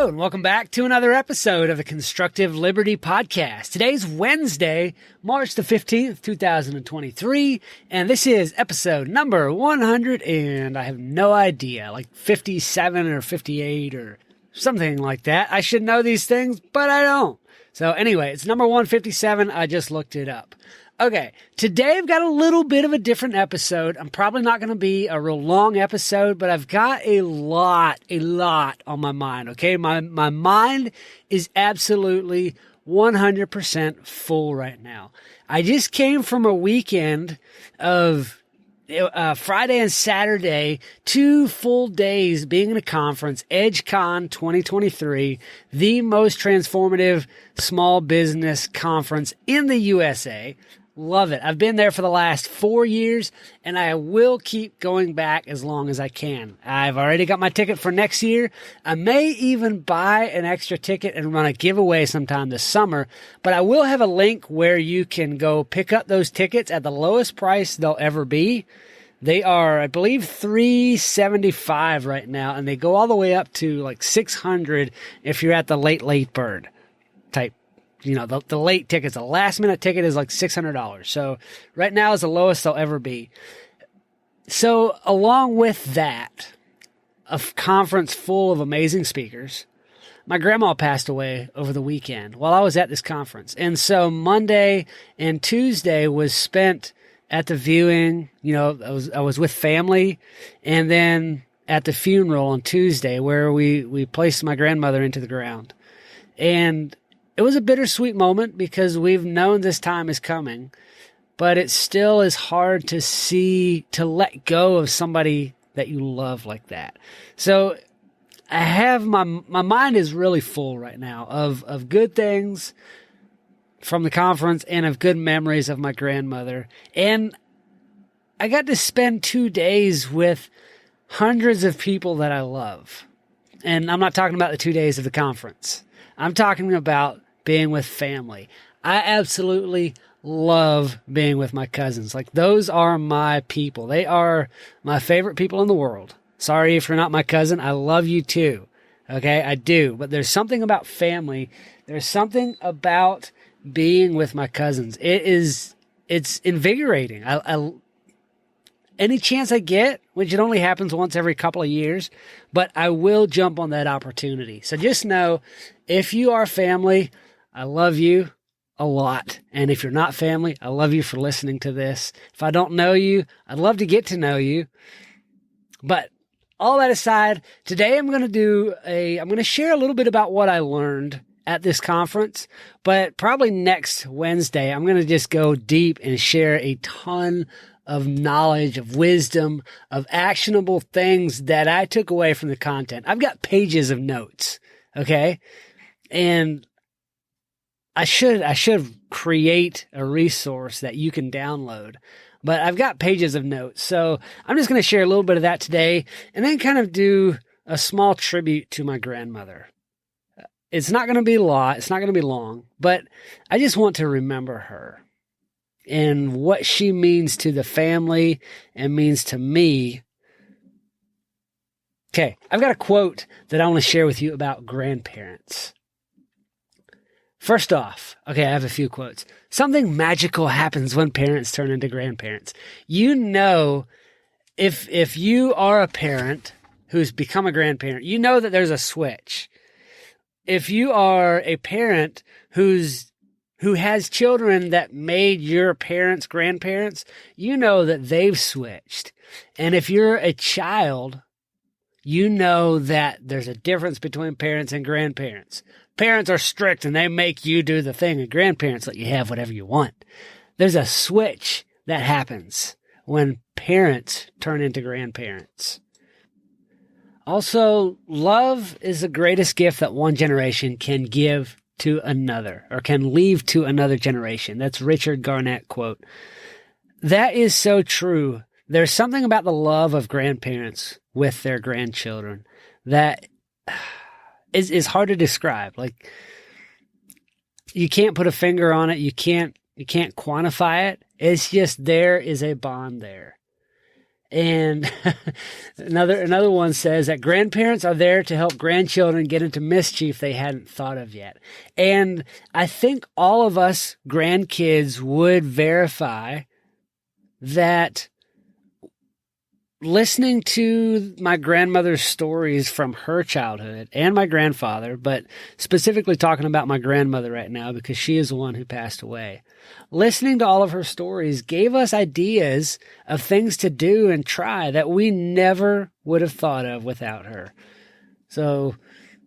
Hello, and welcome back to another episode of the Constructive Liberty Podcast. Today's Wednesday, March the 15th, 2023, and this is episode number 100, and I have no idea, like 57 or 58 or something like that. I should know these things, but I don't. So anyway, it's number 157. I just looked it up. Okay, today I've got a little bit of a different episode. I'm probably not going to be a real long episode, but I've got a lot on my mind, okay? My mind is absolutely 100% full right now. I just came from a weekend of Friday and Saturday, 2 full days being in a conference, EdgeCon 2023, the most transformative small business conference in the USA. Love it. I've been there for the last 4 years, and I will keep going back as long as I can. I've already got my ticket for next year. I may even buy an extra ticket and run a giveaway sometime this summer, but I will have a link where you can go pick up those tickets at the lowest price they'll ever be. They are, I believe, $375 right now, and they go all the way up to like $600 if you're at the late bird type. You know, the late tickets, the last minute ticket is like $600. So right now is the lowest they'll ever be. So along with that, a conference full of amazing speakers, my grandma passed away over the weekend while I was at this conference. And so Monday and Tuesday was spent at the viewing. You know, I was with family, and then at the funeral on Tuesday where we placed my grandmother into the ground. And it was a bittersweet moment because we've known this time is coming, but it still is hard to let go of somebody that you love like that. So I have my mind is really full right now of good things from the conference and of good memories of my grandmother. And I got to spend 2 days with hundreds of people that I love. And I'm not talking about the 2 days of the conference. I'm talking about being with family. I absolutely love being with my cousins. Like, those are my people. They are my favorite people in the world. Sorry if you're not my cousin. I love you too. Okay, I do. But there's something about family. There's something about being with my cousins. It's invigorating. Any chance I get, which it only happens once every couple of years, but I will jump on that opportunity. So just know, if you are family, I love you a lot. And if you're not family, I love you for listening to this. If I don't know you, I'd love to get to know you. But all that aside, today I'm going to share a little bit about what I learned at this conference, but probably next Wednesday, I'm going to just go deep and share a ton of knowledge, of wisdom, of actionable things that I took away from the content. I've got pages of notes. Okay. And I should create a resource that you can download, but I've got pages of notes. So I'm just going to share a little bit of that today and then kind of do a small tribute to my grandmother. It's not going to be a lot. It's not going to be long, but I just want to remember her and what she means to the family and means to me. Okay. I've got a quote that I want to share with you about grandparents. First off, okay, I have a few quotes. Something magical happens when parents turn into grandparents. You know, if you are a parent who's become a grandparent, you know that there's a switch. If you are a parent who has children that made your parents grandparents, you know that they've switched. And if you're a child, you know that there's a difference between parents and grandparents. Parents are strict and they make you do the thing, and grandparents let you have whatever you want. There's a switch that happens when parents turn into grandparents. Also, love is the greatest gift that one generation can give to another, or can leave to another generation. That's Richard Garnett quote. That is so true. There's something about the love of grandparents with their grandchildren that is hard to describe. Like, you can't put a finger on it. You can't quantify it. It's just, there is a bond there. And another one says that grandparents are there to help grandchildren get into mischief they hadn't thought of yet. And I think all of us grandkids would verify that listening to my grandmother's stories from her childhood and my grandfather, but specifically talking about my grandmother right now because she is the one who passed away. Listening to all of her stories gave us ideas of things to do and try that we never would have thought of without her. So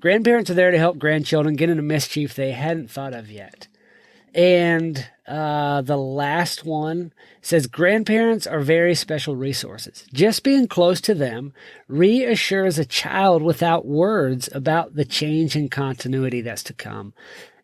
grandparents are there to help grandchildren get into mischief they hadn't thought of yet. And the last one says grandparents are very special resources. Just being close to them reassures a child without words about the change and continuity that's to come.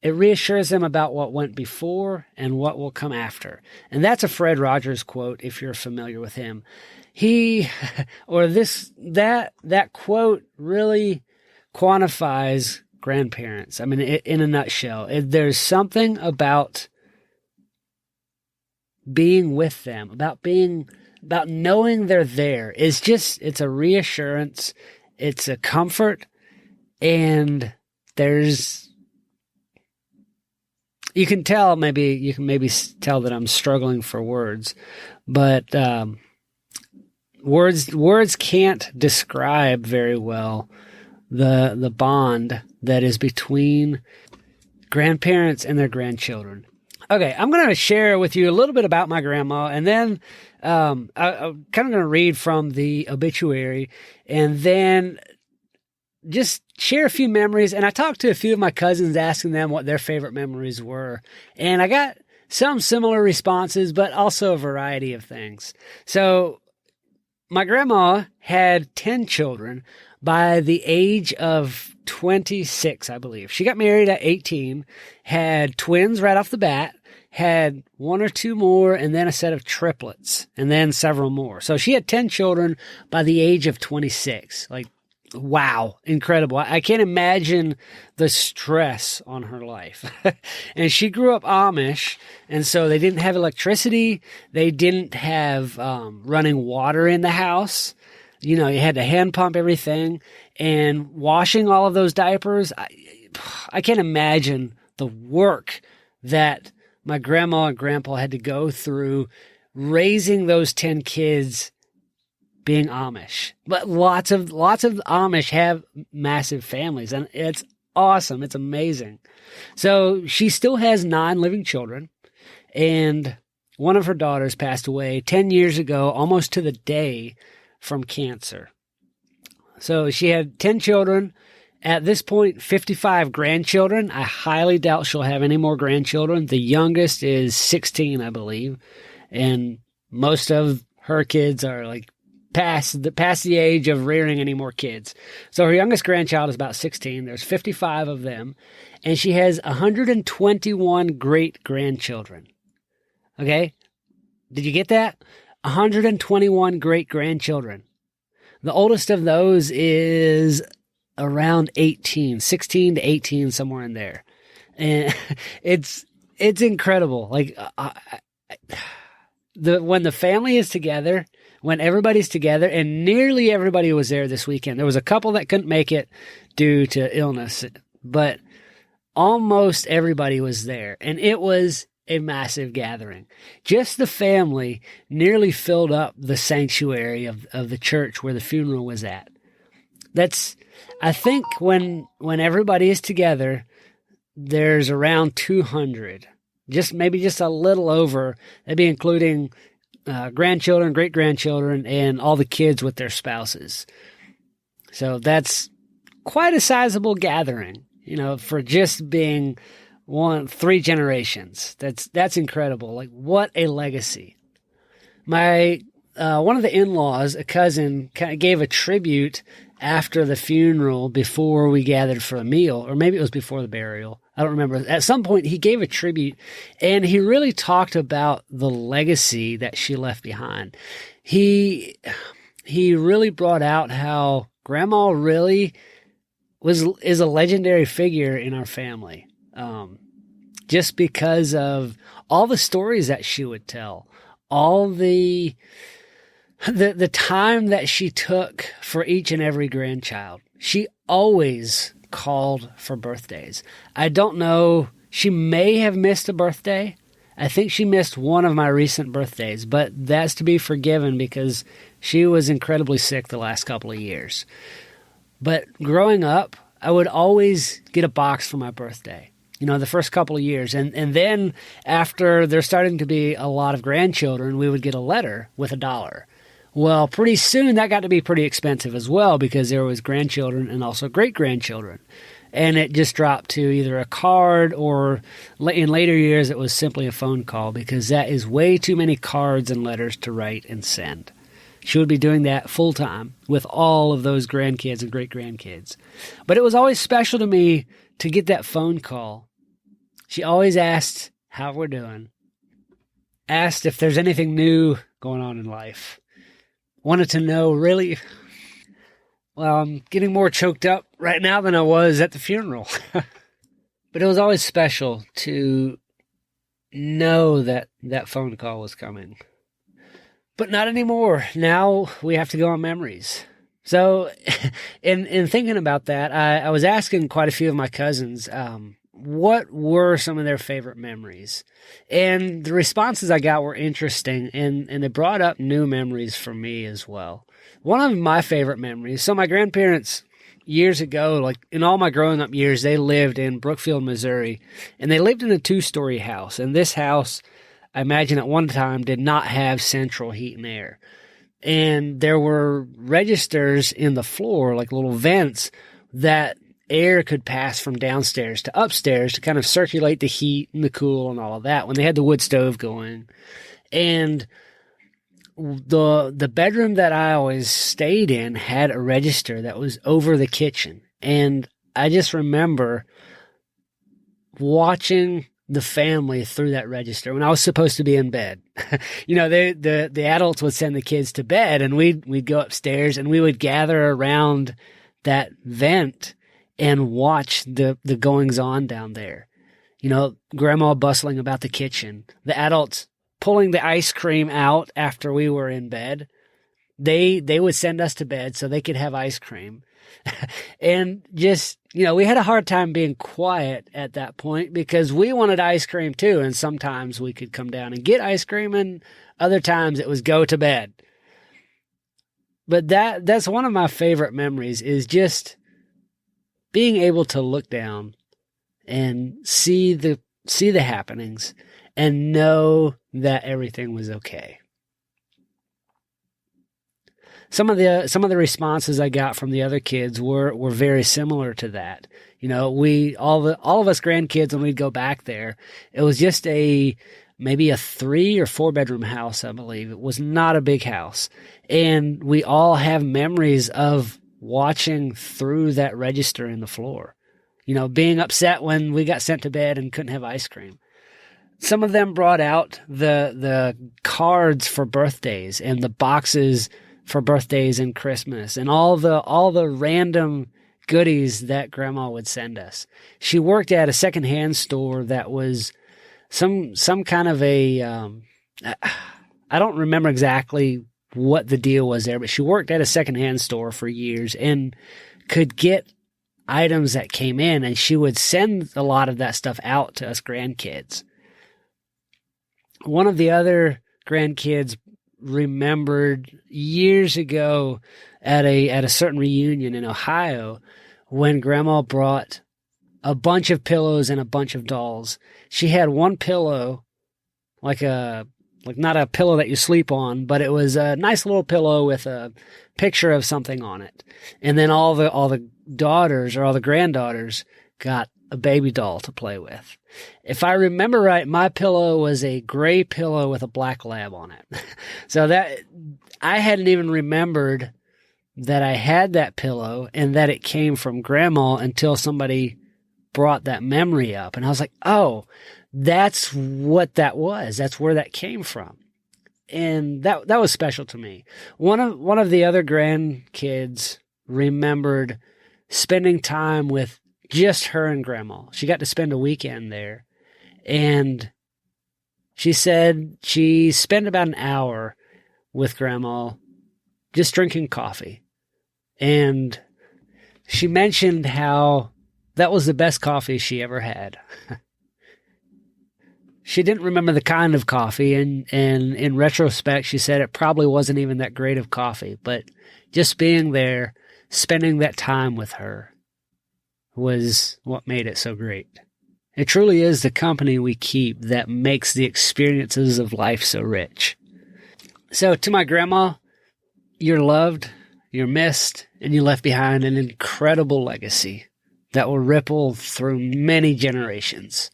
It reassures them about what went before and what will come after. And that's a Fred Rogers quote, if you're familiar with him. That quote really quantifies grandparents. I mean, in a nutshell, there's something about being with them, about knowing they're there. It's a reassurance. It's a comfort. And you can maybe tell that I'm struggling for words, but words can't describe very well the bond that is between grandparents and their grandchildren. Okay, I'm going to share with you a little bit about my grandma, and then I'm kind of going to read from the obituary, and then just share a few memories. And I talked to a few of my cousins asking them what their favorite memories were. And I got some similar responses, but also a variety of things. So my grandma had 10 children by the age of 26, I believe. She got married at 18, had twins right off the bat, had one or two more, and then a set of triplets, and then several more. So she had 10 children by the age of 26. Like, wow, incredible. I can't imagine the stress on her life. And she grew up Amish, and so they didn't have electricity. They didn't have running water in the house. You know, you had to hand pump everything, and washing all of those diapers. I can't imagine the work that my grandma and grandpa had to go through raising those 10 kids being Amish. But lots of Amish have massive families, and it's awesome. It's amazing. So she still has 9 living children, and one of her daughters passed away 10 years ago, almost to the day, from cancer. So she had 10 children. At this point, 55 grandchildren. I highly doubt she'll have any more grandchildren. The youngest is 16, I believe. And most of her kids are like past the age of rearing any more kids. So her youngest grandchild is about 16. There's 55 of them. And she has 121 great-grandchildren. Okay? Did you get that? 121 great-grandchildren. The oldest of those is around 18, 16 to 18, somewhere in there. And it's incredible. Like, when the family is together, when everybody's together, and nearly everybody was there this weekend. There was a couple that couldn't make it due to illness, but almost everybody was there. And it was a massive gathering. Just the family nearly filled up the sanctuary of the church where the funeral was at. I think when everybody is together, there's around 200, maybe just a little over, maybe including grandchildren, great-grandchildren, and all the kids with their spouses. So that's quite a sizable gathering, for just being 3 generations. That's incredible. Like, what a legacy. My one of the in-laws, a cousin, kind of gave a tribute after the funeral before we gathered for a meal, or maybe it was before the burial. I don't remember. At some point, he gave a tribute, and he really talked about the legacy that she left behind. He really brought out how Grandma really is a legendary figure in our family, just because of all the stories that she would tell, all the the time that she took for each and every grandchild. She always called for birthdays. I don't know, she may have missed a birthday. I think she missed one of my recent birthdays, but that's to be forgiven because she was incredibly sick the last couple of years. But growing up, I would always get a box for my birthday, the first couple of years. And then after there starting to be a lot of grandchildren, we would get a letter with $1. Well, pretty soon that got to be pretty expensive as well because there was grandchildren and also great-grandchildren. And it just dropped to either a card or in later years it was simply a phone call because that is way too many cards and letters to write and send. She would be doing that full time with all of those grandkids and great-grandkids. But it was always special to me to get that phone call. She always asked how we're doing, asked if there's anything new going on in life, wanted to know really... Well, I'm getting more choked up right now than I was at the funeral. But it was always special to know that that phone call was coming. But not anymore. Now we have to go on memories. So in thinking about that, I was asking quite a few of my cousins, what were some of their favorite memories? And the responses I got were interesting, and they brought up new memories for me as well. One of my favorite memories, so my grandparents years ago, like in all my growing up years, they lived in Brookfield, Missouri, and they lived in a 2-story house. And this house, I imagine at one time, did not have central heat and air. And there were registers in the floor, like little vents, that air could pass from downstairs to upstairs to kind of circulate the heat and the cool and all of that when they had the wood stove going. And the bedroom that I always stayed in had a register that was over the kitchen. And I just remember watching the family through that register when I was supposed to be in bed. The adults would send the kids to bed and we'd go upstairs and we would gather around that vent and watch the goings on down there. Grandma bustling about the kitchen, the adults pulling the ice cream out after we were in bed. They would send us to bed so they could have ice cream. And just, we had a hard time being quiet at that point because we wanted ice cream too. And sometimes we could come down and get ice cream and other times it was go to bed. But that's one of my favorite memories is just being able to look down and see the happenings and know that everything was okay. Some of the responses I got from the other kids were very similar to that. We all of us grandkids, when we'd go back there, it was just maybe a 3 or 4 bedroom house, I believe. It was not a big house. And we all have memories of watching through that register in the floor. Being upset when we got sent to bed and couldn't have ice cream. Some of them brought out the cards for birthdays and the boxes for birthdays and Christmas and all the random goodies that Grandma would send us. She worked at a secondhand store that was some kind of I don't remember exactly what the deal was there, but she worked at a secondhand store for years and could get items that came in, and she would send a lot of that stuff out to us grandkids. One of the other grandkids remembered years ago at a certain reunion in Ohio when Grandma brought a bunch of pillows and a bunch of dolls. She had one pillow, like not a pillow that you sleep on, but it was a nice little pillow with a picture of something on it. And then all the daughters or all the granddaughters got a baby doll to play with. If I remember right, my pillow was a gray pillow with a black lab on it. So that I hadn't even remembered that I had that pillow and that it came from Grandma until somebody brought that memory up. And I was like, oh, that's what that was. That's where that came from. And that was special to me. One of the other grandkids remembered spending time with just her and Grandma. She got to spend a weekend there. And she said she spent about an hour with Grandma just drinking coffee. And she mentioned how that was the best coffee she ever had. She didn't remember the kind of coffee, and in retrospect, she said it probably wasn't even that great of coffee, but just being there, spending that time with her was what made it so great. It truly is the company we keep that makes the experiences of life so rich. So to my grandma, you're loved, you're missed, and you left behind an incredible legacy that will ripple through many generations.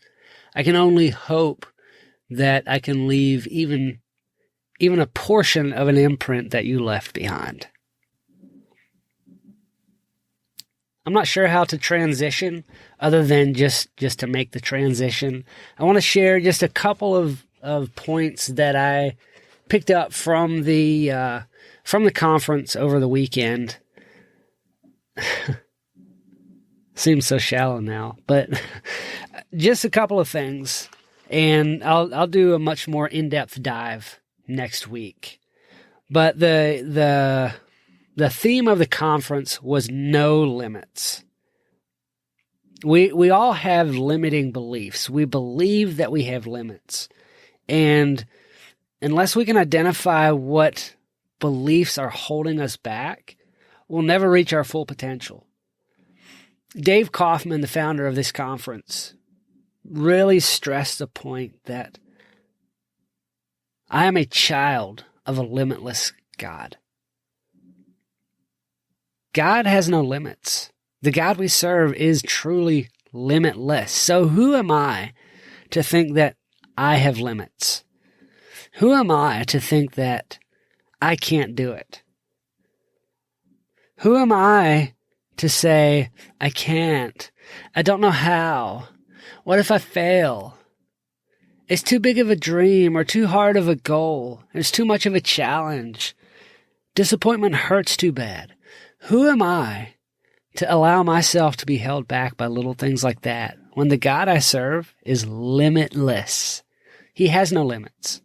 I can only hope that I can leave even a portion of an imprint that you left behind. I'm not sure how to transition other than just to make the transition. I want to share just a couple of points that I picked up from the conference over the weekend. Seems so shallow now, but just a couple of things, and I'll do a much more in-depth dive next week. But the theme of the conference was no limits. We all have limiting beliefs. We believe that we have limits, and unless we can identify what beliefs are holding us back, we'll never reach our full potential. Dave Kaufman, the founder of this conference, really stressed the point that I am a child of a limitless God. God has no limits. The God we serve is truly limitless. So who am I to think that I have limits? Who am I to think that I can't do it? Who am I to say, I can't, I don't know how, what if I fail? It's too big of a dream or too hard of a goal. It's too much of a challenge. Disappointment hurts too bad. Who am I to allow myself to be held back by little things like that when the God I serve is limitless? He has no limits.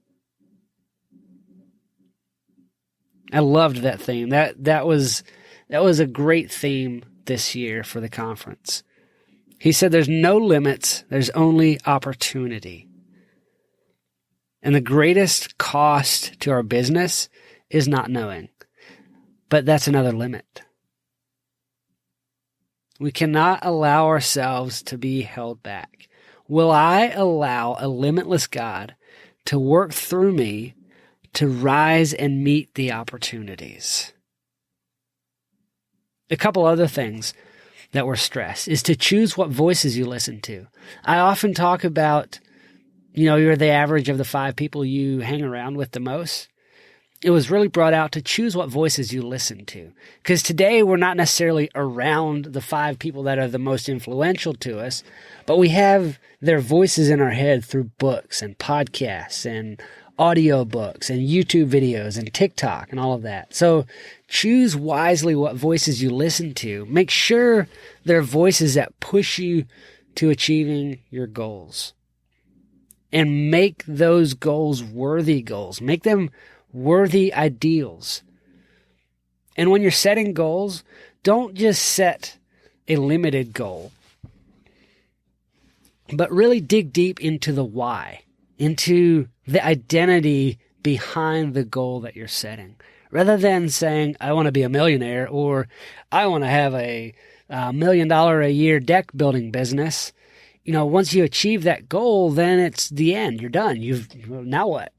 I loved that theme. That was a great theme this year for the conference. He said there's no limits, there's only opportunity. And the greatest cost to our business is not knowing. But that's another limit. We cannot allow ourselves to be held back. Will I allow a limitless God to work through me to rise and meet the opportunities? A couple other things that were stressed is to choose what voices you listen to. I often talk about, you're the average of the 5 people you hang around with the most. It was really brought out to choose what voices you listen to. Because today we're not necessarily around the 5 people that are the most influential to us, but we have their voices in our head through books and podcasts and audiobooks and YouTube videos and TikTok and all of that. So choose wisely what voices you listen to. Make sure they're voices that push you to achieving your goals. And make those goals worthy goals. Make them worthy ideals. And when you're setting goals, don't just set a limited goal, but really dig deep into the why, into the identity behind the goal that you're setting. Rather than saying, I want to be a millionaire, or I want to have a $1 million a year deck building business. Once you achieve that goal, then it's the end. You're done. Now what?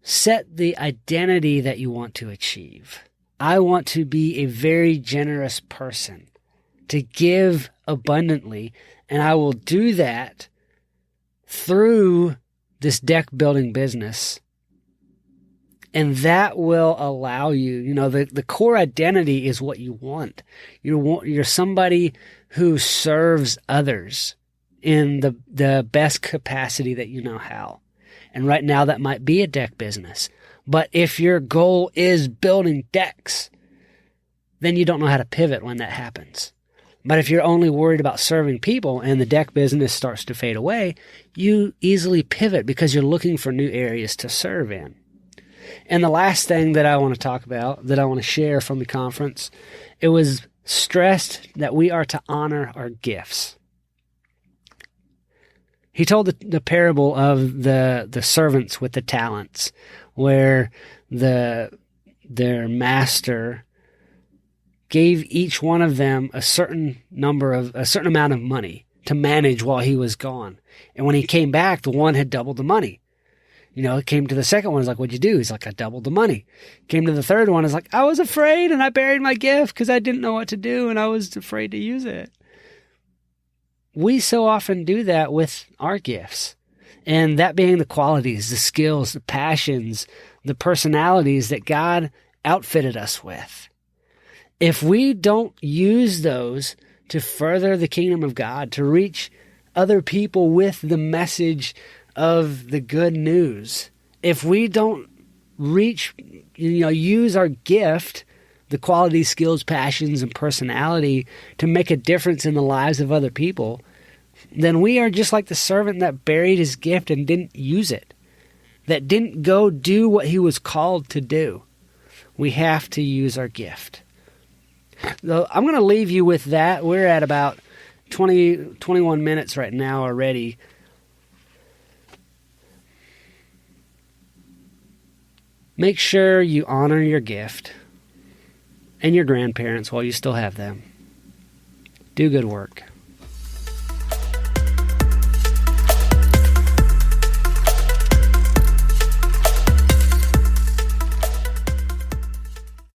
Set the identity that you want to achieve. I want to be a very generous person, to give abundantly, and I will do that through this deck building business. And that will allow you, the core identity is what you want. You're somebody who serves others in the best capacity that you know how. And right now that might be a deck business. But if your goal is building decks, then you don't know how to pivot when that happens. But if you're only worried about serving people and the deck business starts to fade away, you easily pivot because you're looking for new areas to serve in. And the last thing that I want to talk about, that I want to share from the conference, it was stressed that we are to honor our gifts. He told the parable of the servants with the talents, where their master gave each one of them a certain amount of money to manage while he was gone. And when he came back, the one had doubled the money. It came to the second one. He's like, "What'd you do?" He's like, "I doubled the money." Came to the third one. He's like, "I was afraid and I buried my gift because I didn't know what to do and I was afraid to use it." We so often do that with our gifts. And that being the qualities, the skills, the passions, the personalities that God outfitted us with. If we don't use those to further the kingdom of God, to reach other people with the message of the good news, if we don't use our gift, the qualities, skills, passions, and personality to make a difference in the lives of other people, then we are just like the servant that buried his gift and didn't use it, that didn't go do what he was called to do. We have to use our gift. So I'm going to leave you with that. We're at about 21 minutes right now already. Make sure you honor your gift and your grandparents while you still have them. Do good work.